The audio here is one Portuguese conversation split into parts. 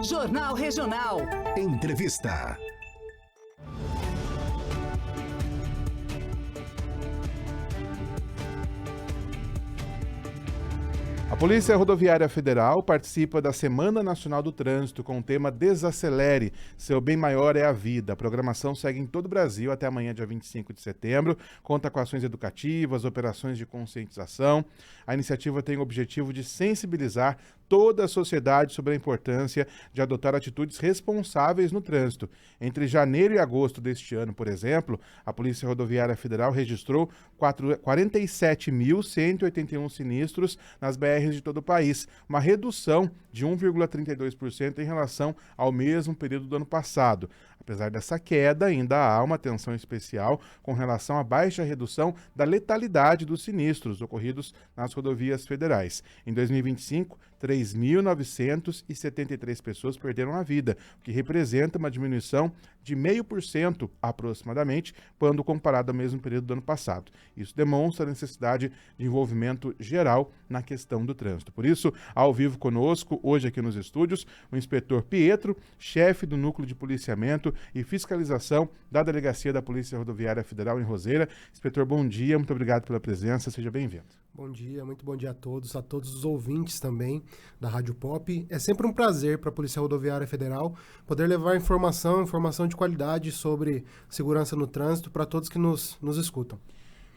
Jornal Regional. Entrevista. A Polícia Rodoviária Federal participa da Semana Nacional do Trânsito com o tema Desacelere, seu bem maior é a vida. A programação segue em todo o Brasil até amanhã, dia 25 de setembro. Conta com ações educativas, operações de conscientização. A iniciativa tem o objetivo de sensibilizar toda a sociedade sobre a importância de adotar atitudes responsáveis no trânsito. Entre janeiro e agosto deste ano, por exemplo, a Polícia Rodoviária Federal registrou 47.181 sinistros nas BRs de todo o país, uma redução de 1,32% em relação ao mesmo período do ano passado. Apesar dessa queda, ainda há uma atenção especial com relação à baixa redução da letalidade dos sinistros ocorridos nas rodovias federais. Em 2025, 3.973 pessoas perderam a vida, o que representa uma diminuição de 0,5% aproximadamente, quando comparado ao mesmo período do ano passado. Isso demonstra a necessidade de envolvimento geral na questão do trânsito. Por isso, ao vivo conosco, hoje aqui nos estúdios, o inspetor Pietro, chefe do Núcleo de Policiamento e Fiscalização da Delegacia da Polícia Rodoviária Federal em Roseira. Inspetor, bom dia, muito obrigado pela presença, seja bem-vindo. Bom dia, muito bom dia a todos os ouvintes também da Rádio Pop. É sempre um prazer para a Polícia Rodoviária Federal poder levar informação de qualidade sobre segurança no trânsito para todos que nos escutam.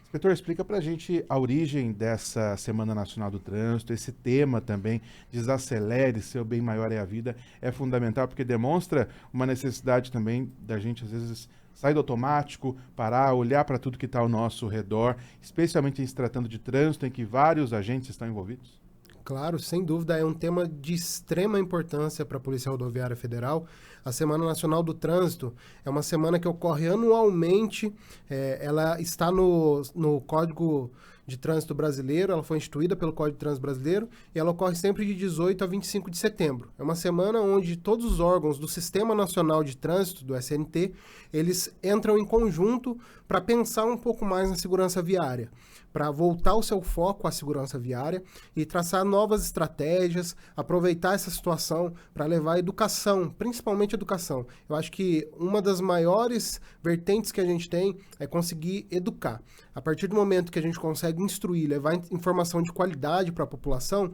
Inspetor, explica para a gente a origem dessa Semana Nacional do Trânsito, esse tema também, desacelere, seu bem maior é a vida, é fundamental porque demonstra uma necessidade também da gente, às vezes, sair do automático, parar, olhar para tudo que está ao nosso redor, especialmente em se tratando de trânsito, em que vários agentes estão envolvidos? Claro, sem dúvida, é um tema de extrema importância para a Polícia Rodoviária Federal. A Semana Nacional do Trânsito é uma semana que ocorre anualmente, ela está no Código de Trânsito Brasileiro, ela foi instituída pelo Código de Trânsito Brasileiro e ela ocorre sempre de 18 a 25 de setembro. É uma semana onde todos os órgãos do Sistema Nacional de Trânsito, do SNT, eles entram em conjunto para pensar um pouco mais na segurança viária, para voltar o seu foco à segurança viária e traçar novas estratégias, aproveitar essa situação para levar a educação, principalmente educação. Eu acho que uma das maiores vertentes que a gente tem é conseguir educar. A partir do momento que a gente consegue instruir, levar informação de qualidade para a população,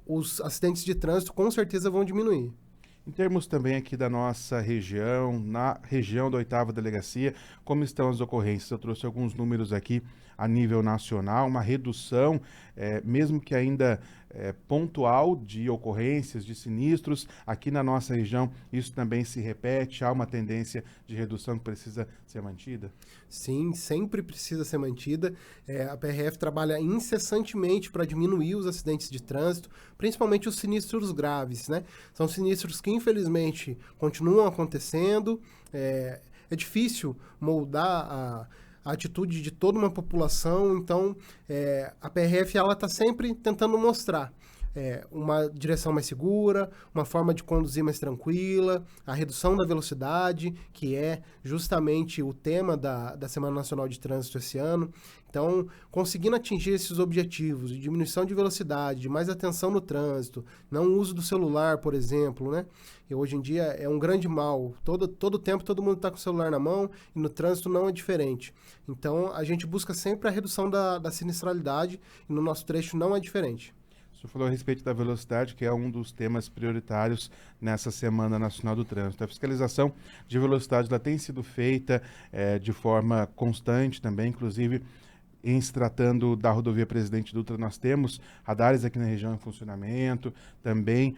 os acidentes de trânsito com certeza vão diminuir. Em termos também aqui da nossa região, na região da 8ª Delegacia, como estão as ocorrências? Eu trouxe alguns números aqui a nível nacional, uma redução, mesmo que ainda pontual, de ocorrências, de sinistros. Aqui na nossa região, isso também se repete? Há uma tendência de redução que precisa ser mantida? Sim, sempre precisa ser mantida. A PRF trabalha incessantemente para diminuir os acidentes de trânsito, principalmente os sinistros graves, né? São sinistros que, infelizmente, continuam acontecendo. É difícil moldar a atitude de toda uma população, então a PRF está sempre tentando mostrar uma direção mais segura, uma forma de conduzir mais tranquila, a redução da velocidade, que é justamente o tema da Semana Nacional de Trânsito esse ano. Então, conseguindo atingir esses objetivos de diminuição de velocidade, de mais atenção no trânsito, não uso do celular, por exemplo, né? E hoje em dia é um grande mal. Todo tempo todo mundo está com o celular na mão e no trânsito não é diferente. Então, a gente busca sempre a redução da sinistralidade e no nosso trecho não é diferente. O senhor falou a respeito da velocidade, que é um dos temas prioritários nessa Semana Nacional do Trânsito. A fiscalização de velocidade ela tem sido feita de forma constante também, inclusive em se tratando da rodovia Presidente Dutra, nós temos radares aqui na região em funcionamento, também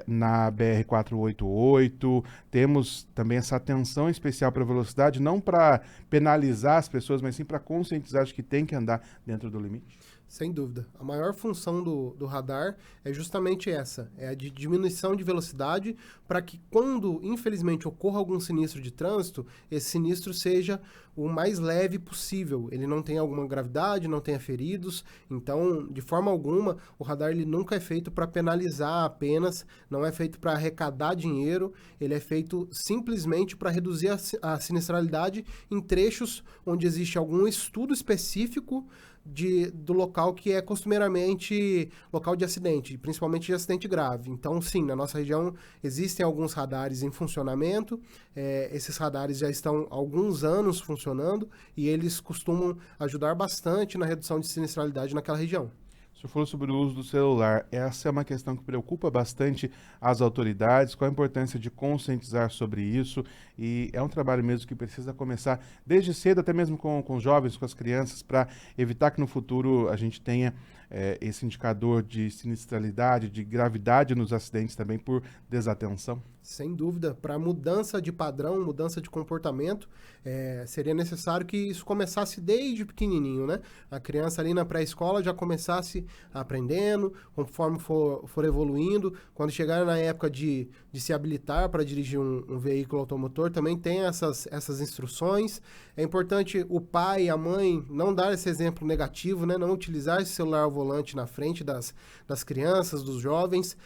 na BR-488, temos também essa atenção especial para a velocidade, não para penalizar as pessoas, mas sim para conscientizar de que tem que andar dentro do limite. Sem dúvida. A maior função do radar é justamente essa, é a de diminuição de velocidade para que quando, infelizmente, ocorra algum sinistro de trânsito, esse sinistro seja o mais leve possível. Ele não tenha alguma gravidade, não tenha feridos. Então, de forma alguma, o radar ele nunca é feito para penalizar apenas, não é feito para arrecadar dinheiro, ele é feito simplesmente para reduzir a sinistralidade em trechos onde existe algum estudo específico do local que é costumeiramente local de acidente, principalmente de acidente grave. Então, sim, na nossa região existem alguns radares em funcionamento, esses radares já estão há alguns anos funcionando e eles costumam ajudar bastante na redução de sinistralidade naquela região. O senhor falou sobre o uso do celular. Essa é uma questão que preocupa bastante as autoridades. Qual a importância de conscientizar sobre isso? E é um trabalho mesmo que precisa começar desde cedo, até mesmo com os jovens, com as crianças, para evitar que no futuro a gente tenha esse indicador de sinistralidade, de gravidade nos acidentes também por desatenção. Sem dúvida, para mudança de padrão, mudança de comportamento, seria necessário que isso começasse desde pequenininho, né? A criança ali na pré-escola já começasse aprendendo, conforme for evoluindo. Quando chegar na época de se habilitar para dirigir um veículo automotor, também tem essas instruções. É importante o pai e a mãe não dar esse exemplo negativo, né? Não utilizar esse celular ao volante na frente das crianças, dos jovens.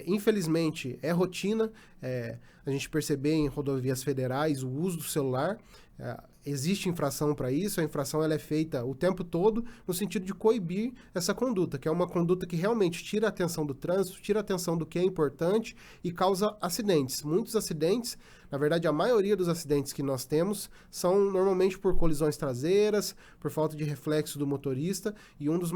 Infelizmente, é rotina a gente perceber em rodovias federais o uso do celular. Existe infração para isso, a infração ela é feita o tempo todo no sentido de coibir essa conduta, que é uma conduta que realmente tira a atenção do trânsito, tira a atenção do que é importante e causa acidentes. Muitos acidentes, na verdade a maioria dos acidentes que nós temos são normalmente por colisões traseiras, por falta de reflexo do motorista e uma das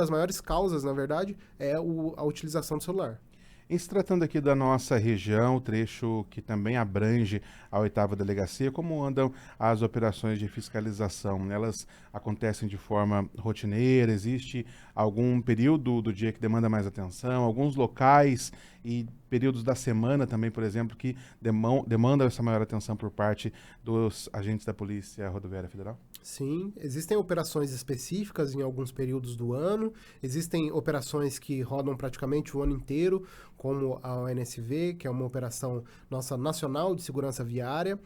maiores causas, na verdade, é a utilização do celular. Em se tratando aqui da nossa região, o trecho que também abrange a 8ª Delegacia, como andam as operações de fiscalização? Elas acontecem de forma rotineira? Existe algum período do dia que demanda mais atenção? Alguns locais e períodos da semana também, por exemplo, que demandam essa maior atenção por parte dos agentes da Polícia Rodoviária Federal? Sim, existem operações específicas em alguns períodos do ano, existem operações que rodam praticamente o ano inteiro, como a ONSV, que é uma operação nossa nacional de segurança viária.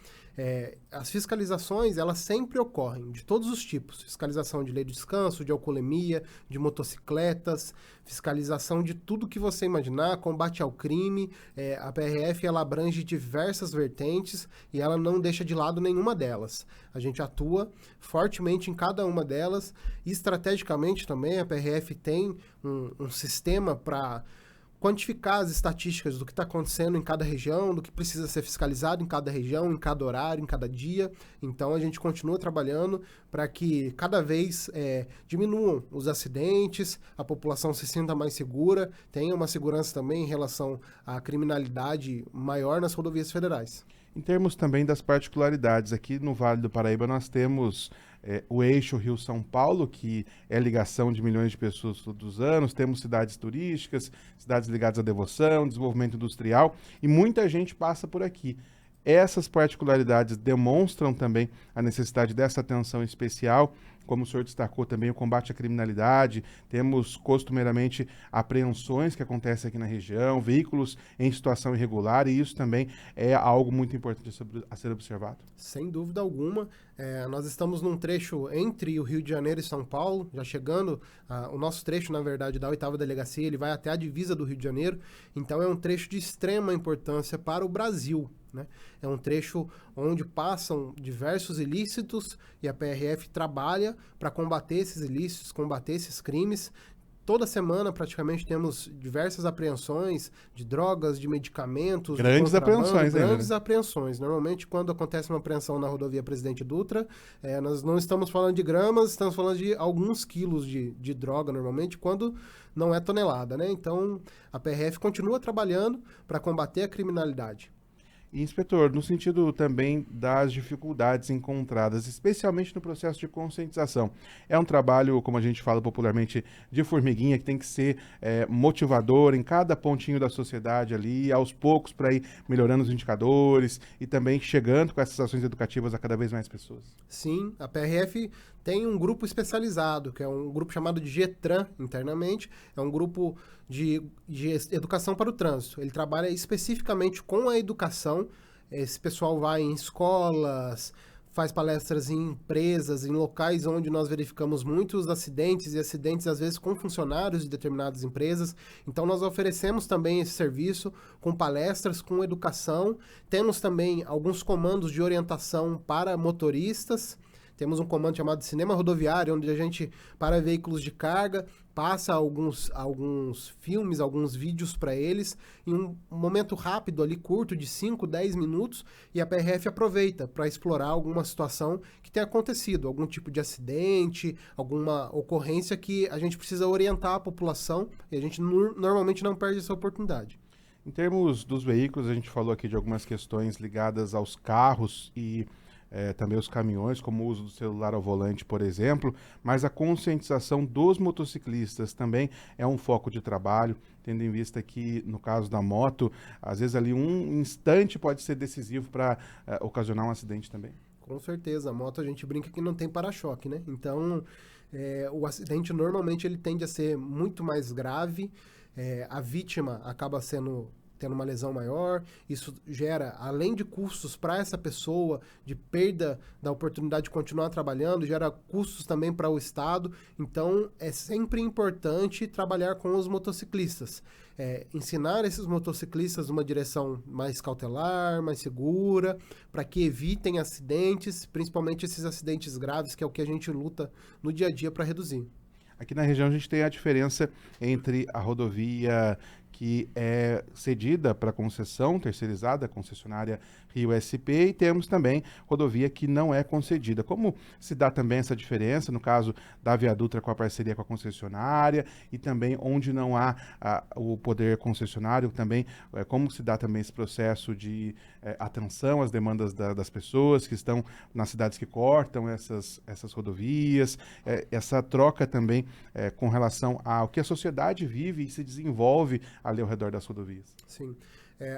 As fiscalizações, elas sempre ocorrem, de todos os tipos. Fiscalização de lei de descanso, de alcoolemia, de motocicletas, fiscalização de tudo que você imaginar, combate ao crime. A PRF, ela abrange diversas vertentes e ela não deixa de lado nenhuma delas. A gente atua fortemente em cada uma delas e estrategicamente também a PRF tem um sistema para quantificar as estatísticas do que está acontecendo em cada região, do que precisa ser fiscalizado em cada região, em cada horário, em cada dia. Então, a gente continua trabalhando para que cada vez diminuam os acidentes, a população se sinta mais segura, tenha uma segurança também em relação à criminalidade maior nas rodovias federais. Em termos também das particularidades, aqui no Vale do Paraíba nós temos o eixo Rio-São Paulo, que é ligação de milhões de pessoas todos os anos, temos cidades turísticas, cidades ligadas à devoção, desenvolvimento industrial, e muita gente passa por aqui. Essas particularidades demonstram também a necessidade dessa atenção especial, como o senhor destacou também, o combate à criminalidade. Temos costumeiramente apreensões que acontecem aqui na região, veículos em situação irregular, e isso também é algo muito importante a ser observado. Sem dúvida alguma. Nós estamos num trecho entre o Rio de Janeiro e São Paulo, já chegando, o nosso trecho, na verdade, da 8ª Delegacia, ele vai até a divisa do Rio de Janeiro, então é um trecho de extrema importância para o Brasil, né? É um trecho onde passam diversos ilícitos e a PRF trabalha para combater esses ilícitos, combater esses crimes. Toda semana, praticamente, temos diversas apreensões de drogas, de medicamentos. Grandes apreensões, né? Grandes apreensões. Normalmente, quando acontece uma apreensão na rodovia Presidente Dutra, nós não estamos falando de gramas, estamos falando de alguns quilos de droga, normalmente, quando não é tonelada, né? Então, a PRF continua trabalhando para combater a criminalidade. E, inspetor, no sentido também das dificuldades encontradas, especialmente no processo de conscientização. É um trabalho, como a gente fala popularmente, de formiguinha, que tem que ser motivador em cada pontinho da sociedade ali, aos poucos, para ir melhorando os indicadores e também chegando com essas ações educativas a cada vez mais pessoas. Sim, a PRF tem um grupo especializado, que é um grupo chamado de GETRAN, internamente. É um grupo de educação para o trânsito. Ele trabalha especificamente com a educação. Esse pessoal vai em escolas, faz palestras em empresas, em locais onde nós verificamos muitos acidentes, e acidentes às vezes com funcionários de determinadas empresas. Então nós oferecemos também esse serviço com palestras, com educação. Temos também alguns comandos de orientação para motoristas. Temos um comando chamado Cinema Rodoviário, onde a gente para veículos de carga, passa alguns filmes, alguns vídeos para eles, em um momento rápido ali, curto, de 5, 10 minutos, e a PRF aproveita para explorar alguma situação que tenha acontecido, algum tipo de acidente, alguma ocorrência que a gente precisa orientar a população, e a gente normalmente não perde essa oportunidade. Em termos dos veículos, a gente falou aqui de algumas questões ligadas aos carros e também os caminhões, como o uso do celular ao volante, por exemplo, mas a conscientização dos motociclistas também é um foco de trabalho, tendo em vista que, no caso da moto, às vezes ali um instante pode ser decisivo para ocasionar um acidente também. Com certeza, a moto a gente brinca que não tem para-choque, né? Então, o acidente normalmente ele tende a ser muito mais grave, a vítima acaba tendo uma lesão maior, isso gera, além de custos para essa pessoa, de perda da oportunidade de continuar trabalhando, gera custos também para o Estado, então é sempre importante trabalhar com os motociclistas, ensinar esses motociclistas uma direção mais cautelar, mais segura, para que evitem acidentes, principalmente esses acidentes graves, que é o que a gente luta no dia a dia para reduzir. Aqui na região a gente tem a diferença entre a rodovia que é cedida para concessão, terceirizada, a concessionária Rio SP, e temos também rodovia que não é concedida. Como se dá também essa diferença, no caso da Via Dutra com a parceria com a concessionária, e também onde não há o poder concessionário, também como se dá também esse processo de atenção às demandas das pessoas que estão nas cidades que cortam essas rodovias, essa troca também com relação ao que a sociedade vive e se desenvolve ali ao redor das rodovias. Sim.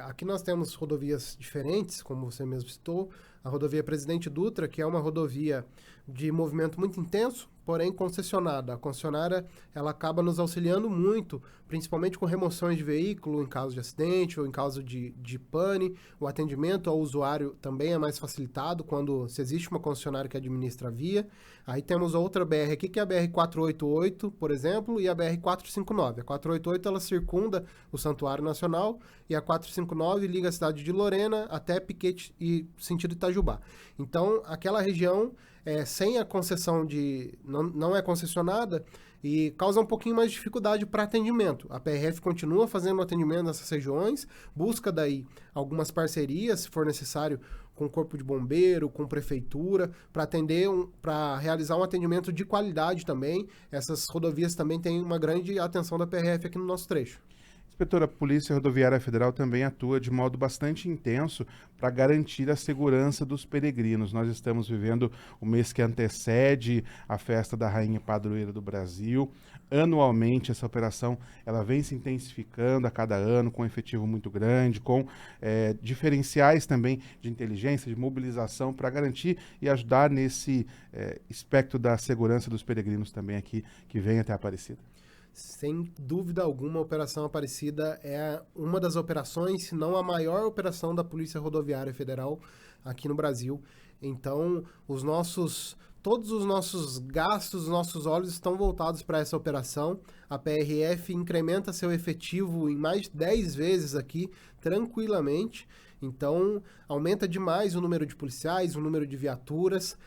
Aqui nós temos rodovias diferentes, como você mesmo citou. A rodovia Presidente Dutra, que é uma rodovia de movimento muito intenso, porém concessionada. A concessionária ela acaba nos auxiliando muito, principalmente com remoções de veículo em caso de acidente ou em caso de pane. O atendimento ao usuário também é mais facilitado quando se existe uma concessionária que administra a via. Aí temos outra BR aqui, que é a BR-488, por exemplo, e a BR-459. A 488 ela circunda o Santuário Nacional e a 459 liga a cidade de Lorena até Piquete e sentido Itajubá. Então, aquela região sem a concessão não é concessionada e causa um pouquinho mais de dificuldade para atendimento. A PRF continua fazendo atendimento nessas regiões, busca daí algumas parcerias, se for necessário, com o Corpo de Bombeiro, com prefeitura, para para realizar um atendimento de qualidade também. Essas rodovias também têm uma grande atenção da PRF aqui no nosso trecho. Inspetora, a Polícia Rodoviária Federal também atua de modo bastante intenso para garantir a segurança dos peregrinos. Nós estamos vivendo o mês que antecede a festa da Rainha Padroeira do Brasil. Anualmente, essa operação ela vem se intensificando a cada ano, com um efetivo muito grande, com diferenciais também de inteligência, de mobilização, para garantir e ajudar nesse espectro da segurança dos peregrinos também aqui que vem até a Aparecida. Sem dúvida alguma, a Operação Aparecida é uma das operações, se não a maior operação da Polícia Rodoviária Federal aqui no Brasil. Então, todos os nossos gastos, os nossos olhos estão voltados para essa operação. A PRF incrementa seu efetivo em mais de 10 vezes aqui, tranquilamente. Então, aumenta demais o número de policiais, o número de viaturas.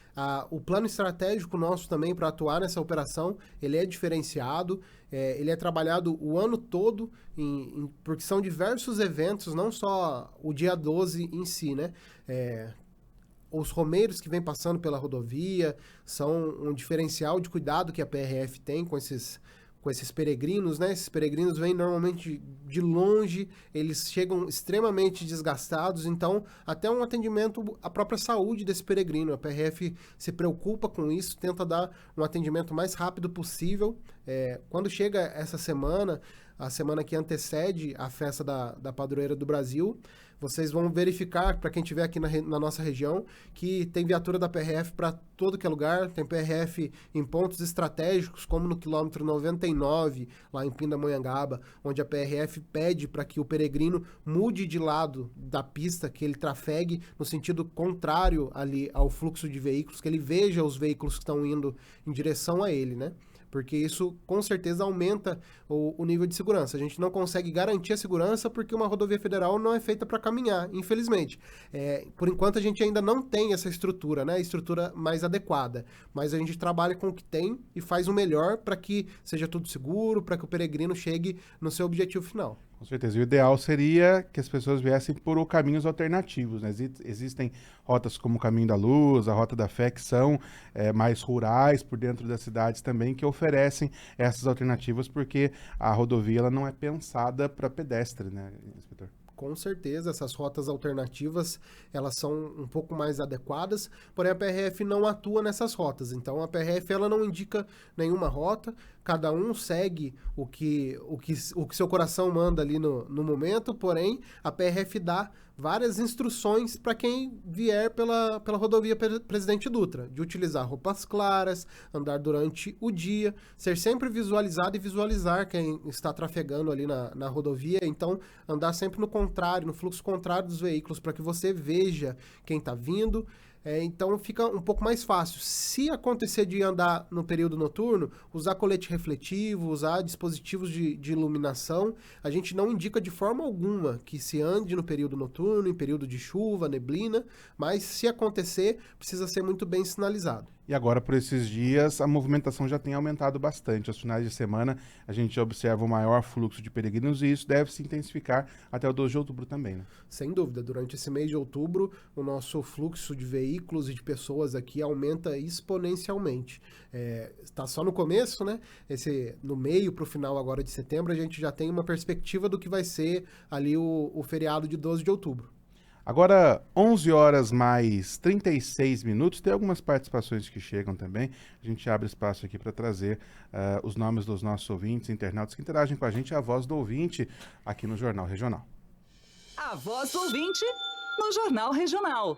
O plano estratégico nosso também para atuar nessa operação, ele é diferenciado, ele é trabalhado o ano todo, porque são diversos eventos, não só o dia 12 em si, né? Os romeiros que vêm passando pela rodovia são um diferencial de cuidado que a PRF tem com esses peregrinos, né? Esses peregrinos vêm normalmente de longe, eles chegam extremamente desgastados, então até um atendimento à própria saúde desse peregrino. A PRF se preocupa com isso, tenta dar um atendimento mais rápido possível. Quando chega essa semana, a semana que antecede a festa da Padroeira do Brasil, vocês vão verificar, para quem estiver aqui na nossa região, que tem viatura da PRF para todo que é lugar, tem PRF em pontos estratégicos, como no quilômetro 99, lá em Pindamonhangaba, onde a PRF pede para que o peregrino mude de lado da pista, que ele trafegue no sentido contrário ali ao fluxo de veículos, que ele veja os veículos que estão indo em direção a ele, né? porque isso com certeza aumenta o nível de segurança. A gente não consegue garantir a segurança porque uma rodovia federal não é feita para caminhar, infelizmente. Por enquanto a gente ainda não tem essa estrutura, né? Estrutura mais adequada, mas a gente trabalha com o que tem e faz o melhor para que seja tudo seguro, para que o peregrino chegue no seu objetivo final. Com certeza. E o ideal seria que as pessoas viessem por caminhos alternativos, né? Existem rotas como o Caminho da Luz, a Rota da Fé, que são mais rurais por dentro das cidades também, que oferecem essas alternativas, porque a rodovia ela não é pensada para pedestre, né, inspetor? Com certeza, essas rotas alternativas, elas são um pouco mais adequadas, porém a PRF não atua nessas rotas. Então a PRF ela não indica nenhuma rota, cada um segue o que seu coração manda ali no momento, porém a PRF dá várias instruções para quem vier pela rodovia Presidente Dutra, de utilizar roupas claras, andar durante o dia, ser sempre visualizado e visualizar quem está trafegando ali na rodovia, então andar sempre no contrário, no fluxo contrário dos veículos, para que você veja quem está vindo. Então fica um pouco mais fácil. Se acontecer de andar no período noturno, usar colete refletivo, usar dispositivos de iluminação, a gente não indica de forma alguma que se ande no período noturno, em período de chuva, neblina, mas se acontecer, precisa ser muito bem sinalizado. E agora, por esses dias, a movimentação já tem aumentado bastante. Aos finais de semana, a gente observa um maior fluxo de peregrinos e isso deve se intensificar até o 2 de outubro também, né? Sem dúvida. Durante esse mês de outubro, o nosso fluxo de veículos e de pessoas aqui aumenta exponencialmente. Está só no começo, né? No meio para o final agora de setembro, a gente já tem uma perspectiva do que vai ser ali o feriado de 12 de outubro. Agora, 11 horas mais 36 minutos, tem algumas participações que chegam também. A gente abre espaço aqui para trazer os nomes dos nossos ouvintes, internautas que interagem com a gente, a voz do ouvinte aqui no Jornal Regional. A voz do ouvinte no Jornal Regional.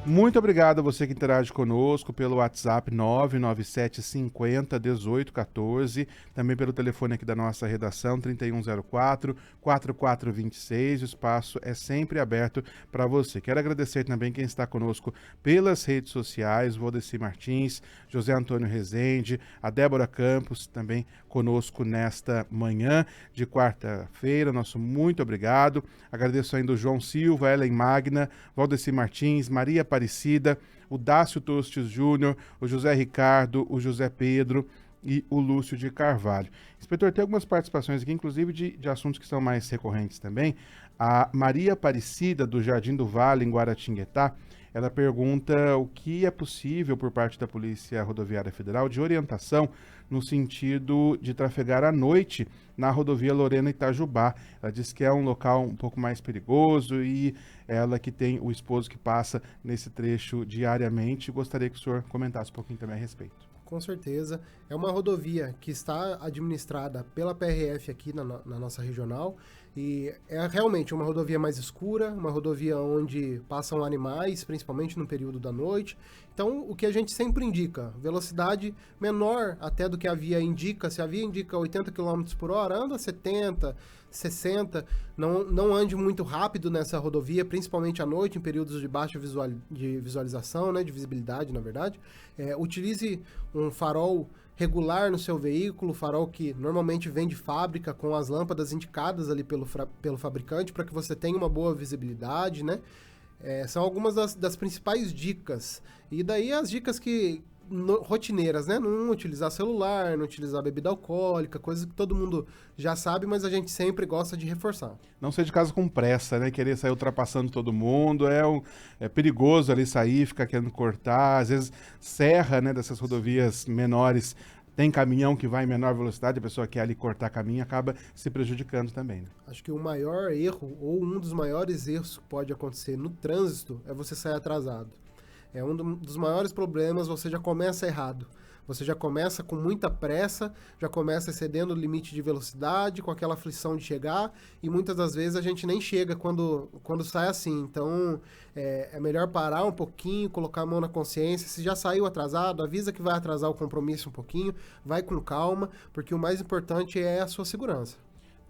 Muito obrigado a você que interage conosco pelo WhatsApp 997501814, também pelo telefone aqui da nossa redação 3104-4426. O espaço é sempre aberto para você. Quero agradecer também quem está conosco pelas redes sociais, Valdeci Martins, José Antônio Rezende, a Débora Campos, também conosco nesta manhã de quarta-feira. Nosso muito obrigado. Agradeço ainda o João Silva, Ellen Magna, Valdeci Martins, Maria Aparecida, o Dácio Tostes Júnior, o José Ricardo, o José Pedro e o Lúcio de Carvalho. Inspetor, tem algumas participações aqui, inclusive de assuntos que são mais recorrentes também. A Maria Aparecida, do Jardim do Vale, em Guaratinguetá, ela pergunta o que é possível por parte da Polícia Rodoviária Federal de orientação no sentido de trafegar à noite na rodovia Lorena Itajubá. Ela diz que é um local um pouco mais perigoso e ela que tem o esposo que passa nesse trecho diariamente. Gostaria que o senhor comentasse um pouquinho também a respeito. Com certeza. É uma rodovia que está administrada pela PRF aqui na nossa regional e é realmente uma rodovia mais escura, uma rodovia onde passam animais, principalmente no período da noite. Então, o que a gente sempre indica, velocidade menor até do que a via indica. Se a via indica 80 km por hora, anda 70, 60, não ande muito rápido nessa rodovia, principalmente à noite, em períodos de baixa visualização, né, de visibilidade, na verdade. Utilize um farol regular no seu veículo, farol que normalmente vem de fábrica, com as lâmpadas indicadas ali pelo fabricante, para que você tenha uma boa visibilidade, né? São algumas das principais dicas. E daí as dicas rotineiras, né? Não utilizar celular, não utilizar bebida alcoólica, coisas que todo mundo já sabe, mas a gente sempre gosta de reforçar. Não sair de casa com pressa, né? Querer sair ultrapassando todo mundo, é perigoso ali sair, ficar querendo cortar, às vezes serra, né, dessas rodovias menores, tem caminhão que vai em menor velocidade, a pessoa quer ali cortar caminho e acaba se prejudicando também, né? Acho que o maior erro, ou um dos maiores erros que pode acontecer no trânsito, é você sair atrasado. É um dos maiores problemas, você já começa errado. Você já começa com muita pressa, já começa excedendo o limite de velocidade, com aquela aflição de chegar, e muitas das vezes a gente nem chega quando sai assim. Então, é melhor parar um pouquinho, colocar a mão na consciência. Se já saiu atrasado, avisa que vai atrasar o compromisso um pouquinho, vai com calma, porque o mais importante é a sua segurança.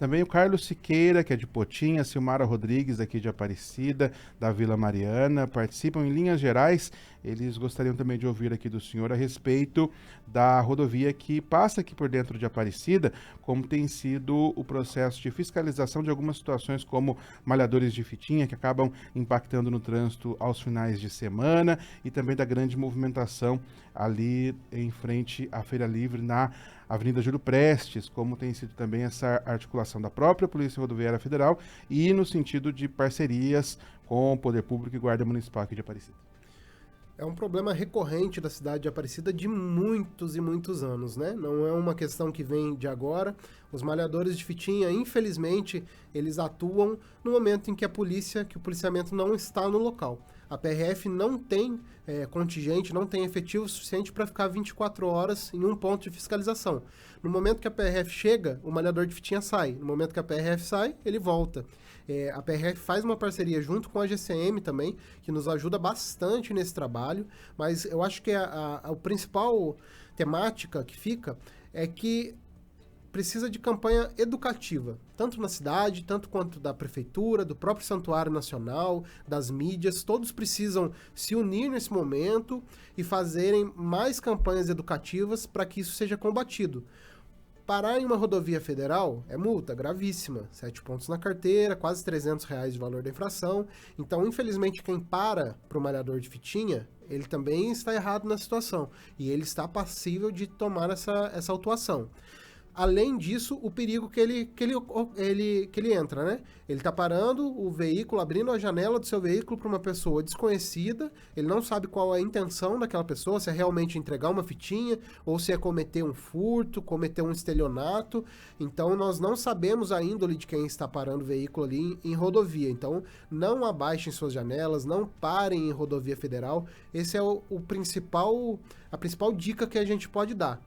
Também o Carlos Siqueira, que é de Potinha, Silmara Rodrigues, aqui de Aparecida, da Vila Mariana, participam em linhas gerais. Eles gostariam também de ouvir aqui do senhor a respeito da rodovia que passa aqui por dentro de Aparecida, como tem sido o processo de fiscalização de algumas situações como malhadores de fitinha, que acabam impactando no trânsito aos finais de semana, e também da grande movimentação ali em frente à Feira Livre, na Avenida Júlio Prestes, como tem sido também essa articulação da própria Polícia Rodoviária Federal e no sentido de parcerias com o Poder Público e Guarda Municipal aqui de Aparecida. É um problema recorrente da cidade de Aparecida de muitos e muitos anos, né? Não é uma questão que vem de agora. Os malhadores de fitinha, infelizmente, eles atuam no momento em que que o policiamento não está no local. A PRF não tem contingente, não tem efetivo suficiente para ficar 24 horas em um ponto de fiscalização. No momento que a PRF chega, o malhador de fitinha sai. No momento que a PRF sai, ele volta. A PRF faz uma parceria junto com a GCM também, que nos ajuda bastante nesse trabalho, mas eu acho que a principal temática que fica é que precisa de campanha educativa, tanto na cidade, tanto quanto da prefeitura, do próprio Santuário Nacional, das mídias, todos precisam se unir nesse momento e fazerem mais campanhas educativas para que isso seja combatido. Parar em uma rodovia federal é multa gravíssima, 7 pontos na carteira, quase R$300 de valor da infração. Então, infelizmente, quem para o malhador de fitinha, ele também está errado na situação e ele está passível de tomar essa autuação. Além disso, o perigo que ele entra, né? Ele está parando o veículo, abrindo a janela do seu veículo para uma pessoa desconhecida, ele não sabe qual é a intenção daquela pessoa, se é realmente entregar uma fitinha, ou se é cometer um furto, cometer um estelionato. Então, nós não sabemos a índole de quem está parando o veículo ali em rodovia. Então, não abaixem suas janelas, não parem em rodovia federal. Esse é a principal dica que a gente pode dar.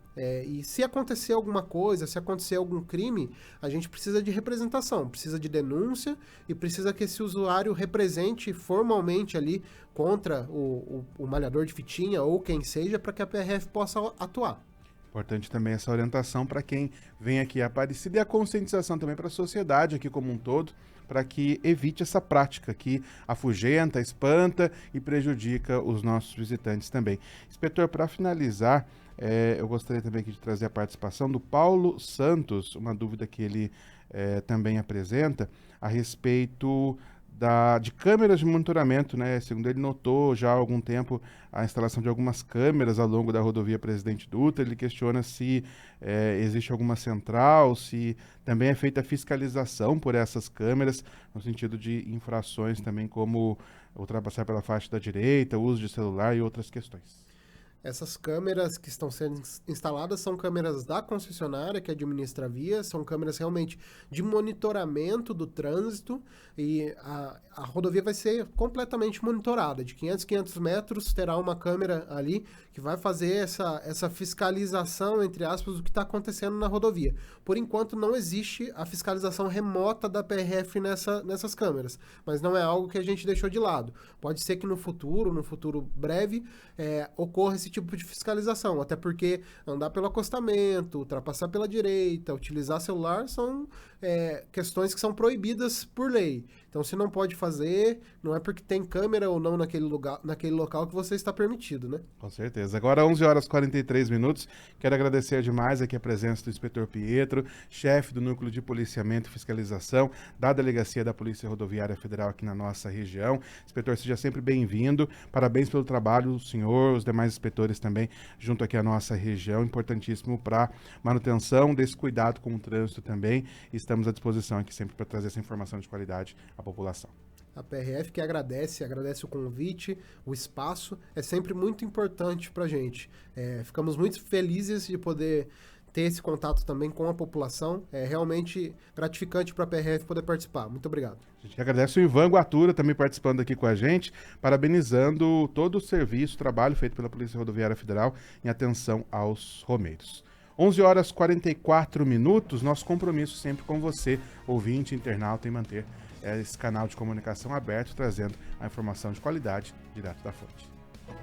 E se acontecer alguma coisa, se acontecer algum crime, a gente precisa de representação, precisa de denúncia e precisa que esse usuário represente formalmente ali contra o malhador de fitinha ou quem seja, para que a PRF possa atuar. Importante também essa orientação para quem vem aqui a Aparecida e a conscientização também para a sociedade aqui como um todo, para que evite essa prática que afugenta, espanta e prejudica os nossos visitantes também. Inspetor, para finalizar, eu gostaria também aqui de trazer a participação do Paulo Santos, uma dúvida que ele também apresenta a respeito de câmeras de monitoramento, né? Segundo ele, notou já há algum tempo a instalação de algumas câmeras ao longo da rodovia Presidente Dutra. Ele questiona se existe alguma central, se também é feita a fiscalização por essas câmeras, no sentido de infrações também como ultrapassar pela faixa da direita, uso de celular e outras questões. Essas câmeras que estão sendo instaladas são câmeras da concessionária que administra a via, são câmeras realmente de monitoramento do trânsito e a rodovia vai ser completamente monitorada. De 500 metros terá uma câmera ali que vai fazer essa fiscalização, entre aspas, do que está acontecendo na rodovia. Por enquanto não existe a fiscalização remota da PRF nessas câmeras, mas não é algo que a gente deixou de lado. Pode ser que no futuro breve, ocorra esse tipo de fiscalização, até porque andar pelo acostamento, ultrapassar pela direita, utilizar celular são questões que são proibidas por lei. Então, se não pode fazer, não é porque tem câmera ou não naquele local que você está permitido, né? Com certeza. Agora, 11h43. Quero agradecer demais aqui a presença do inspetor Pietro, chefe do Núcleo de Policiamento e Fiscalização da Delegacia da Polícia Rodoviária Federal aqui na nossa região. Inspetor, seja sempre bem-vindo. Parabéns pelo trabalho, o senhor, os demais inspetores também, junto aqui à nossa região. Importantíssimo para manutenção desse cuidado com o trânsito também. Estamos à disposição aqui sempre para trazer essa informação de qualidade à população. A PRF que agradece o convite, o espaço, é sempre muito importante para a gente. Ficamos muito felizes de poder ter esse contato também com a população. É realmente gratificante para a PRF poder participar. Muito obrigado. A gente agradece o Ivan Guatura também participando aqui com a gente, parabenizando todo o serviço, trabalho feito pela Polícia Rodoviária Federal em atenção aos romeiros. 11h44, nosso compromisso sempre com você, ouvinte, internauta, em manter esse canal de comunicação aberto, trazendo a informação de qualidade direto da fonte.